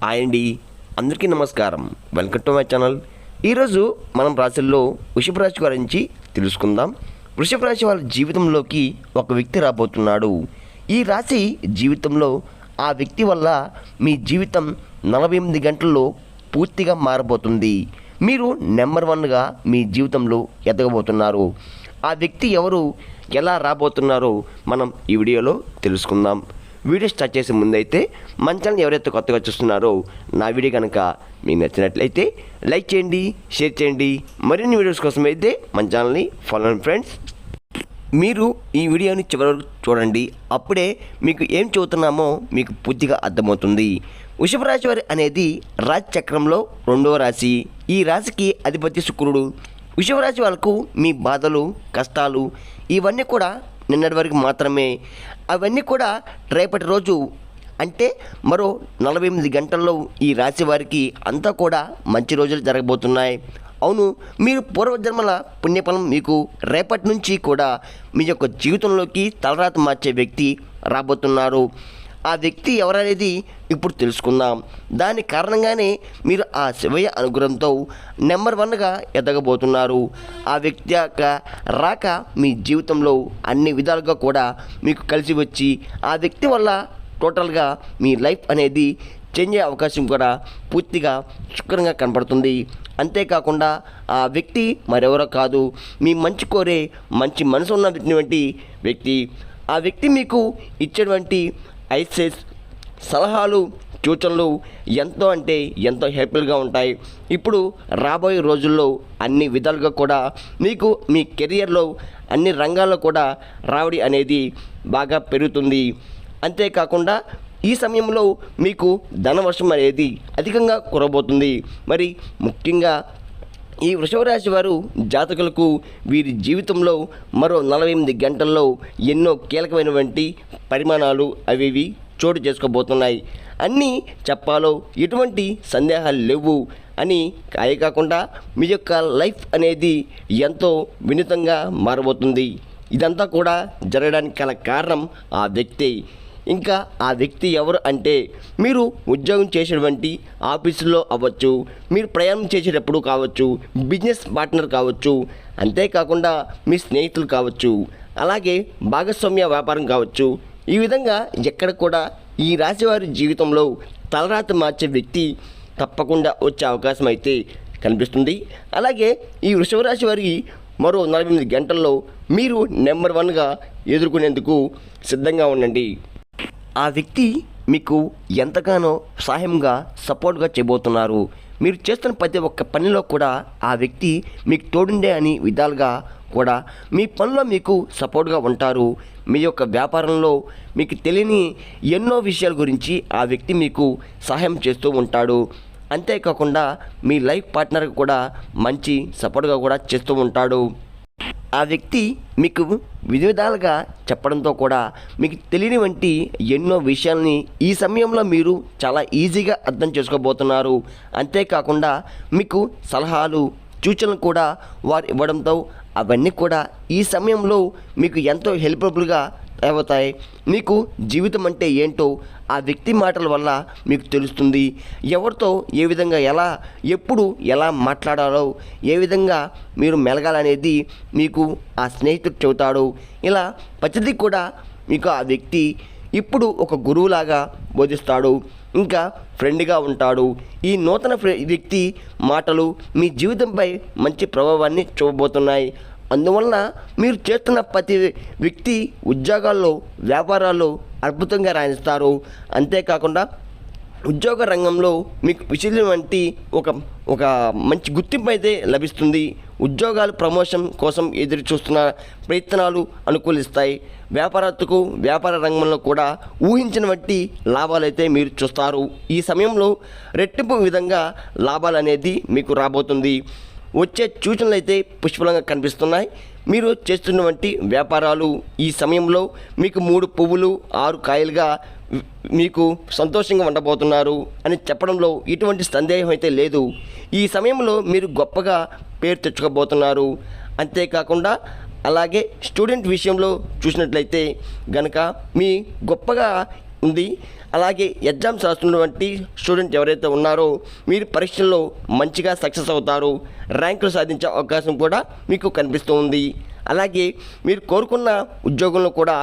Hi అండి, అందరికీ నమస్కారం. Welcome to my channel. ఈరోజు మనం రాశుల్లో వృషభ రాశి గురించి తెలుసుకుందాం. వృషభ రాశి వాళ్ళ జీవితంలోకి ఒక వ్యక్తి రాబోతున్నాడు. ఈ రాశి జీవితంలో ఆ వ్యక్తి వల్ల మీ జీవితం 48 గంటల్లో పూర్తిగా మారబోతుంది. మీరు నెంబర్ 1గా మీ జీవితంలో ఎదగబోతున్నారు. ఆ వ్యక్తి ఎవరు, ఎలా రాబోతున్నారో మనం ఈ వీడియోలో తెలుసుకుందాం. వీడియో స్టార్ట్ చేసే ముందైతే మన ఛానల్ ఎవరైతే కొత్తగా చూస్తున్నారో నా వీడియో కనుక మీకు నచ్చినట్లయితే లైక్ చేయండి, షేర్ చేయండి. మరిన్ని వీడియోస్ కోసం అయితే మన ఛానల్ని ఫాలో అవ్వండి ఫ్రెండ్స్. మీరు ఈ వీడియోని చివరి వరకు చూడండి, అప్పుడే మీకు ఏం చెబుతున్నామో మీకు పూర్తిగా అర్థమవుతుంది. వృషభ రాశి వారి అనేది రాశి చక్రంలో 2వ రాశి. ఈ రాశికి అధిపతి శుక్రుడు. వృషభ రాశి వాళ్ళకు మీ బాధలు, కష్టాలు ఇవన్నీ కూడా నిన్నటి వరకు మాత్రమే. అవన్నీ కూడా రేపటి రోజు అంటే మరో 48 గంటల్లో ఈ రాశి వారికి అంతా కూడా మంచి రోజులు జరగబోతున్నాయి. అవును, మీరు పూర్వజన్మల పుణ్యఫలం మీకు రేపటి నుంచి కూడా మీ యొక్క జీవితంలోకి తలరాత మార్చే వ్యక్తి రాబోతున్నారు. ఆ వ్యక్తి ఎవరనేది ఇప్పుడు తెలుసుకుందాం. దాని కారణంగానే మీరు ఆ శివయ్య అనుగ్రహంతో నెంబర్ 1గా ఎదగబోతున్నారు. ఆ వ్యక్తి యొక్క రాక మీ జీవితంలో అన్ని విధాలుగా కూడా మీకు కలిసి వచ్చి ఆ వ్యక్తి వల్ల టోటల్గా మీ లైఫ్ అనేది చేంజ్ అయ్యే అవకాశం కూడా పూర్తిగా శుక్రంగా కనపడుతుంది. అంతేకాకుండా ఆ వ్యక్తి మరెవరో కాదు, మీ మంచి కోరే మంచి మనసు ఉన్నటువంటి వ్యక్తి. ఆ వ్యక్తి మీకు ఇచ్చేటువంటి ఐసెస్, సలహాలు, సూచనలు ఎంతో అంటే ఎంతో హెల్ప్ఫుల్గా ఉంటాయి. ఇప్పుడు రాబోయే రోజుల్లో అన్ని విధాలుగా కూడా మీకు మీ కెరియర్లో అన్ని రంగాల్లో కూడా రావడి అనేది బాగా పెరుగుతుంది. అంతేకాకుండా ఈ సమయంలో మీకు ధనవర్షం అనేది అధికంగా కురబోతుంది. మరి ముఖ్యంగా ఈ వృషభ రాశి వారు జాతకులకు వీరి జీవితంలో మరో 48 గంటల్లో ఎన్నో కీలకమైనటువంటి పరిమాణాలు అవి చోటు చేసుకోబోతున్నాయి. అన్నీ చెప్పాలో ఎటువంటి సందేహాలు లేవు అని కాకుండా మీ యొక్క లైఫ్ అనేది ఎంతో వినూతంగా మారబోతుంది. ఇదంతా కూడా జరగడానికి గల కారణం ఆ వ్యక్తి. ఇంకా ఆ వ్యక్తి ఎవరు అంటే మీరు ఉద్యోగం చేసేటువంటి ఆఫీసులో అవ్వచ్చు, మీరు ప్రయాణం చేసేటప్పుడు కావచ్చు, బిజినెస్ పార్ట్నర్ కావచ్చు, అంతేకాకుండా మీ స్నేహితులు కావచ్చు, అలాగే భాగస్వామ్య వ్యాపారం కావచ్చు. ఈ విధంగా ఎక్కడ కూడా ఈ రాశివారి జీవితంలో తలరాత మార్చే వ్యక్తి తప్పకుండా వచ్చే అవకాశం అయితే కనిపిస్తుంది. అలాగే ఈ వృషభ రాశి వారికి మరో 48 గంటల్లో మీరు నెంబర్ 1గా ఎదుర్కొనేందుకు సిద్ధంగా ఉండండి. ఆ వ్యక్తి మీకు ఎంతగానో సహాయంగా సపోర్ట్గా చేయబోతున్నారు. మీరు చేస్తున్న ప్రతి ఒక్క పనిలో కూడా ఆ వ్యక్తి మీకు తోడుండే అని విధాలుగా కూడా మీ పనిలో మీకు సపోర్ట్గా ఉంటారు. మీ యొక్క వ్యాపారంలో మీకు తెలియని ఎన్నో విషయాల గురించి ఆ వ్యక్తి మీకు సహాయం చేస్తూ ఉంటాడు. అంతేకాకుండా మీ లైఫ్ పార్ట్నర్కి కూడా మంచి సపోర్ట్గా కూడా చేస్తూ ఉంటాడు. ఆ వ్యక్తి మీకు వివిధాలుగా చెప్పడంతో కూడా మీకు తెలియని వంటి ఎన్నో విషయాల్ని ఈ సమయంలో మీరు చాలా ఈజీగా అర్థం చేసుకోబోతున్నారు. అంతేకాకుండా మీకు సలహాలు, సూచనలు కూడా వారు ఇవ్వడంతో అవన్నీ కూడా ఈ సమయంలో మీకు ఎంతో హెల్ప్ఫుల్గా అవుతాయి. మీకు జీవితం అంటే ఏంటో ఆ వ్యక్తి మాటల వల్ల మీకు తెలుస్తుంది. ఎవరితో ఏ విధంగా ఎప్పుడు ఎలా మాట్లాడాలో, ఏ విధంగా మీరు మెలగాలనేది మీకు ఆ స్నేహితుడు చెబుతాడు. ఇలా ప్రతిదీ కూడా మీకు ఆ వ్యక్తి ఇప్పుడు ఒక గురువులాగా బోధిస్తాడు, ఇంకా ఫ్రెండ్గా ఉంటాడు. ఈ నూతన వ్యక్తి మాటలు మీ జీవితంపై మంచి ప్రభావాన్ని చూపబోతున్నాయి. అందువలన మీరు చేస్తున్న ప్రతి వ్యక్తి ఉద్యోగాల్లో, వ్యాపారాల్లో అద్భుతంగా రాణిస్తారు. అంతేకాకుండా ఉద్యోగ రంగంలో మీకు విశేషం వంటి ఒక మంచి గుర్తింపు అయితే లభిస్తుంది. ఉద్యోగాలు ప్రమోషన్ కోసం ఎదురు చూస్తున్న ప్రయత్నాలు అనుకూలిస్తాయి. వ్యాపారస్తుకు వ్యాపార రంగంలో కూడా ఊహించిన వంటి లాభాలు అయితే మీరు చూస్తారు. ఈ సమయంలో రెట్టింపు విధంగా లాభాలు అనేది మీకు రాబోతుంది. వచ్చే సూచనలు అయితే పుష్కలంగా కనిపిస్తున్నాయి. మీరు చేస్తున్నటువంటి వ్యాపారాలు ఈ సమయంలో మీకు 3 పువ్వులు 6 కాయలుగా మీకు సంతోషంగా ఉండబోతున్నారు అని చెప్పడంలో ఎటువంటి సందేహం అయితే లేదు. ఈ సమయంలో మీరు గొప్పగా పేరు తెచ్చుకోబోతున్నారు. అంతేకాకుండా అలాగే స్టూడెంట్ విషయంలో చూసినట్లయితే గనక మీ గొప్పగా ఉంది. అలాగే ఎగ్జామ్స్ రాస్తున్నటువంటి స్టూడెంట్ ఎవరైతే ఉన్నారో మీరు పరీక్షల్లో మంచిగా సక్సెస్ అవుతారు, ర్యాంకులు సాధించే అవకాశం కూడా మీకు కనిపిస్తూ ఉంది. అలాగే మీరు కోరుకున్న ఉద్యోగంలో కూడా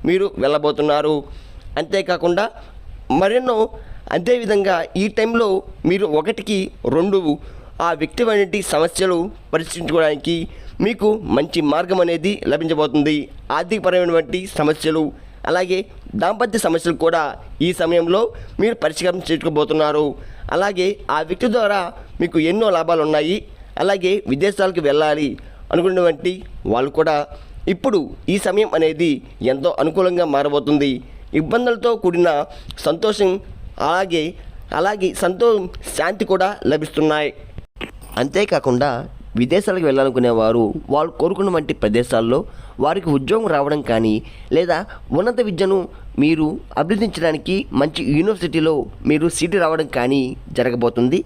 మీరు వెళ్ళబోతున్నారు. అంతేకాకుండా మరెన్నో అదేవిధంగా ఈ టైంలో మీరు 1కి 2 ఆ వ్యక్తి వంటి సమస్యలు పరిష్కరించుకోవడానికి మీకు మంచి మార్గం అనేది లభించబోతుంది. ఆర్థికపరమైనటువంటి సమస్యలు అలాగే దాంపత్య సమస్యలు కూడా ఈ సమయంలో మీరు పరిష్కారం చేసుకోబోతున్నారు. అలాగే ఆ వ్యక్తి ద్వారా మీకు ఎన్నో లాభాలు ఉన్నాయి. అలాగే విదేశాలకు వెళ్ళాలి అనుకున్నటువంటి వాళ్ళు కూడా ఇప్పుడు ఈ సమయం అనేది ఎంతో అనుకూలంగా మారబోతుంది. ఇబ్బందులతో కూడిన సంతోషం అలాగే శాంతి కూడా లభిస్తున్నాయి. అంతేకాకుండా విదేశాలకు వెళ్ళాలనుకునేవారు వాళ్ళు కోరుకున్నటువంటి ప్రదేశాల్లో వారికి ఉద్యోగం రావడం కానీ లేదా ఉన్నత విద్యను మీరు అభ్యర్థించడానికి మంచి యూనివర్సిటీలో మీరు సీటు రావడం కానీ జరగబోతుంది.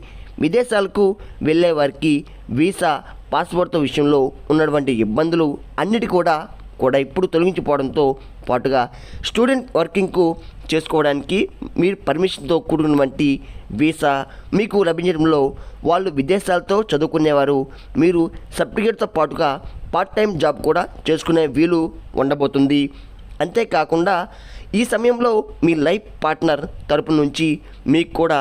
విదేశాలకు వెళ్ళే వారికి వీసా పాస్పోర్ట్ విషయంలో ఉన్నటువంటి ఇబ్బందులు అన్నిటి కూడా ఇప్పుడు తొలగించిపోవడంతో పాటుగా స్టూడెంట్ వర్కింగ్కు చేసుకోవడానికి మీరు పర్మిషన్తో కూడినటువంటి వీసా మీకు లభించడంలో వాళ్ళు విదేశాలతో చదువుకునేవారు మీరు సర్టిఫికేట్తో పాటుగా పార్ట్ టైం జాబ్ కూడా చేసుకునే వీలు ఉండబోతుంది. అంతేకాకుండా ఈ సమయంలో మీ లైఫ్ పార్ట్నర్ తరపు నుంచి మీకు కూడా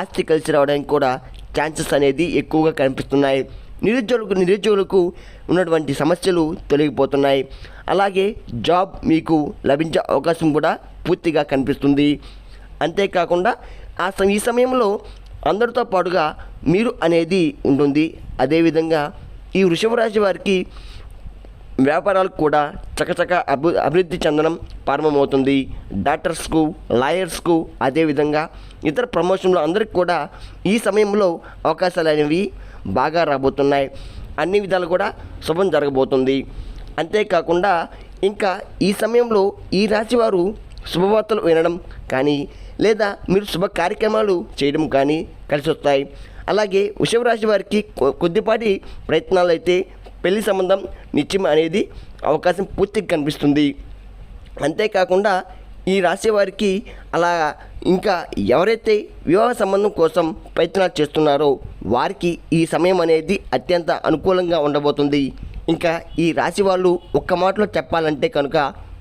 ఆస్తి కలిసి రావడానికి కూడా ఛాన్సెస్ అనేది ఎక్కువగా కనిపిస్తున్నాయి. నిరుద్యోగులకు ఉన్నటువంటి సమస్యలు తొలగిపోతున్నాయి. అలాగే జాబ్ మీకు లభించే అవకాశం కూడా పూర్తిగా కనిపిస్తుంది. అంతేకాకుండా ఈ సమయంలో అందరితో పాటుగా మీరు అనేది ఉంటుంది. అదేవిధంగా ఈ వృషభ రాశి వారికి వ్యాపారాలకు కూడా చకచక అభివృద్ధి చెందడం ప్రారంభమవుతుంది. డాక్టర్స్కు, లాయర్స్కు, అదేవిధంగా ఇతర ప్రమోషన్లు అందరికీ కూడా ఈ సమయంలో అవకాశాలు అనేవి బాగా రాబోతున్నాయి. అన్ని విధాలు కూడా శుభం జరగబోతుంది. అంతేకాకుండా ఇంకా ఈ సమయంలో ఈ రాశి వారు శుభవార్తలు వినడం కానీ లేదా మీరు శుభ కార్యక్రమాలు చేయడం కానీ కలిసి వస్తాయి. అలాగే వృషభ రాశి వారికి కొద్దిపాటి ప్రయత్నాలు అయితే పెళ్లి సంబంధం నిత్యం అనేది అవకాశం పూర్తిగా కనిపిస్తుంది. అంతేకాకుండా ఈ రాశి వారికి అలా ఇంకా ఎవరైతే వివాహ సంబంధం కోసం ప్రయత్నాలు చేస్తున్నారో వారికి ఈ సమయం అనేది అత్యంత అనుకూలంగా ఉండబోతుంది. ఇంకా ఈ రాశి వాళ్ళు ఒక్క మాటలో చెప్పాలంటే కనుక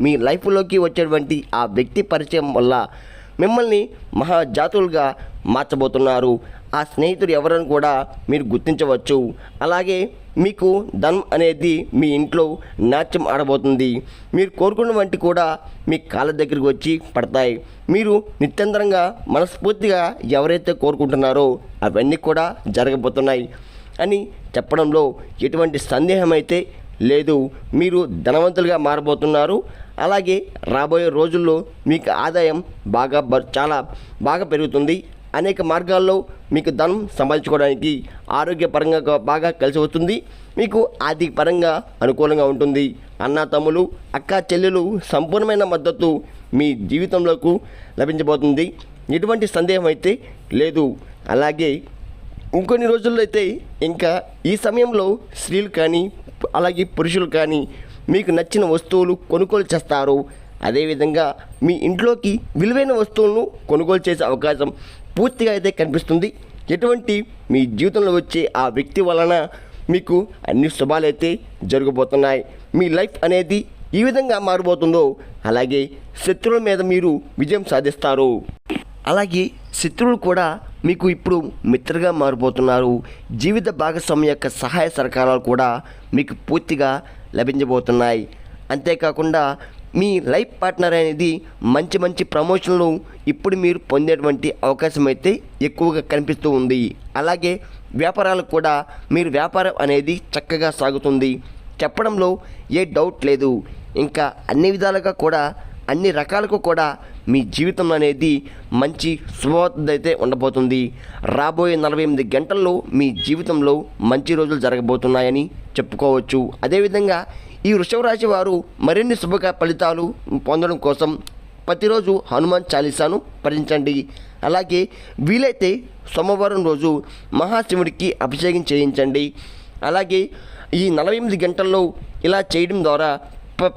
మీ లైఫ్లోకి వచ్చేటువంటి ఆ వ్యక్తి పరిచయం వల్ల మిమ్మల్ని మహాజాతులుగా మార్చబోతున్నారు. ఆ స్నేహితుడు ఎవరని కూడా మీరు గుర్తించవచ్చు. అలాగే మీకు ధనం అనేది మీ ఇంట్లో నాట్యం ఆడబోతుంది. మీరు కోరుకున్న వంటి కూడా మీ కాళ్ళ దగ్గరికి వచ్చి పడతాయి. మీరు నిత్యంతరంగా మనస్ఫూర్తిగా ఎవరైతే కోరుకుంటున్నారో అవన్నీ కూడా జరగబోతున్నాయి అని చెప్పడంలో ఎటువంటి సందేహం అయితే లేదు. మీరు ధనవంతులుగా మారబోతున్నారు. అలాగే రాబోయే రోజుల్లో మీకు ఆదాయం చాలా బాగా పెరుగుతుంది. అనేక మార్గాల్లో మీకు ధనం సంపాదించుకోవడానికి ఆరోగ్యపరంగా బాగా కలిసి వస్తుంది. మీకు ఆర్థిక పరంగా అనుకూలంగా ఉంటుంది. అన్న తమ్ములు, అక్క చెల్లెలు సంపూర్ణమైన మద్దతు మీ జీవితంలోకి లభించబోతుంది. ఎటువంటి సందేహం అయితే లేదు. అలాగే ఇంకొన్ని రోజుల్లో అయితే ఇంకా ఈ సమయంలో స్త్రీలు కానీ అలాగే పురుషులు కానీ మీకు నచ్చిన వస్తువులు కొనుగోలు చేస్తారు. అదేవిధంగా మీ ఇంట్లోకి విలువైన వస్తువులను కొనుగోలు చేసే అవకాశం పూర్తిగా అయితే కనిపిస్తుంది. ఎటువంటి మీ జీవితంలో వచ్చే ఆ వ్యక్తి వలన మీకు అన్ని శుభాలైతే జరగబోతున్నాయి. మీ లైఫ్ అనేది ఈ విధంగా మారబోతుందో అలాగే శత్రువుల మీద మీరు విజయం సాధిస్తారు. అలాగే శత్రువులు కూడా మీకు ఇప్పుడు మిత్రులుగా మారిపోతున్నారు. జీవిత భాగస్వామి యొక్క సహాయ సహకారాలు కూడా మీకు పూర్తిగా లభించబోతున్నాయి. అంతేకాకుండా మీ లైఫ్ పార్ట్నర్ అనేది మంచి ప్రమోషన్లు ఇప్పుడు మీరు పొందేటువంటి అవకాశం అయితే ఎక్కువగా కనిపిస్తూ ఉంది. అలాగే వ్యాపారాలకు కూడా మీరు వ్యాపారం అనేది చక్కగా సాగుతుంది. చెప్పడంలో ఏ డౌట్ లేదు. ఇంకా అన్ని విధాలుగా కూడా అన్ని రకాలకు కూడా మీ జీవితం అనేది మంచి శుభవార్త అయితే ఉండబోతుంది. రాబోయే 48 గంటల్లో మీ జీవితంలో మంచి రోజులు జరగబోతున్నాయని చెప్పుకోవచ్చు. అదేవిధంగా ఈ వృషభ రాశి వారు మరిన్ని శుభ ఫలితాలు పొందడం కోసం ప్రతిరోజు హనుమాన్ చాలీసాను పఠించండి. అలాగే వీలైతే సోమవారం రోజు మహాశివుడికి అభిషేకం చేయించండి. అలాగే ఈ 48 గంటల్లో ఇలా చేయడం ద్వారా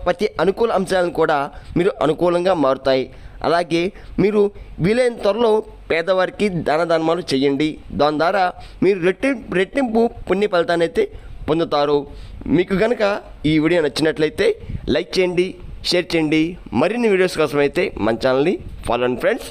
ప్రతి అనుకూల అంశాలను కూడా మీరు అనుకూలంగా మారుతాయి. అలాగే మీరు వీలైన త్వరలో పేదవారికి దాన ధర్మాలు చేయండి. దాని ద్వారా మీరు రెట్టింపు పుణ్య ఫలితాన్ని అయితే పొందుతారు. మీకు కనుక ఈ వీడియో నచ్చినట్లయితే లైక్ చేయండి, షేర్ చేయండి. మరిన్ని వీడియోస్ కోసం అయితే మన ఛానల్ని ఫాలో అండి ఫ్రెండ్స్.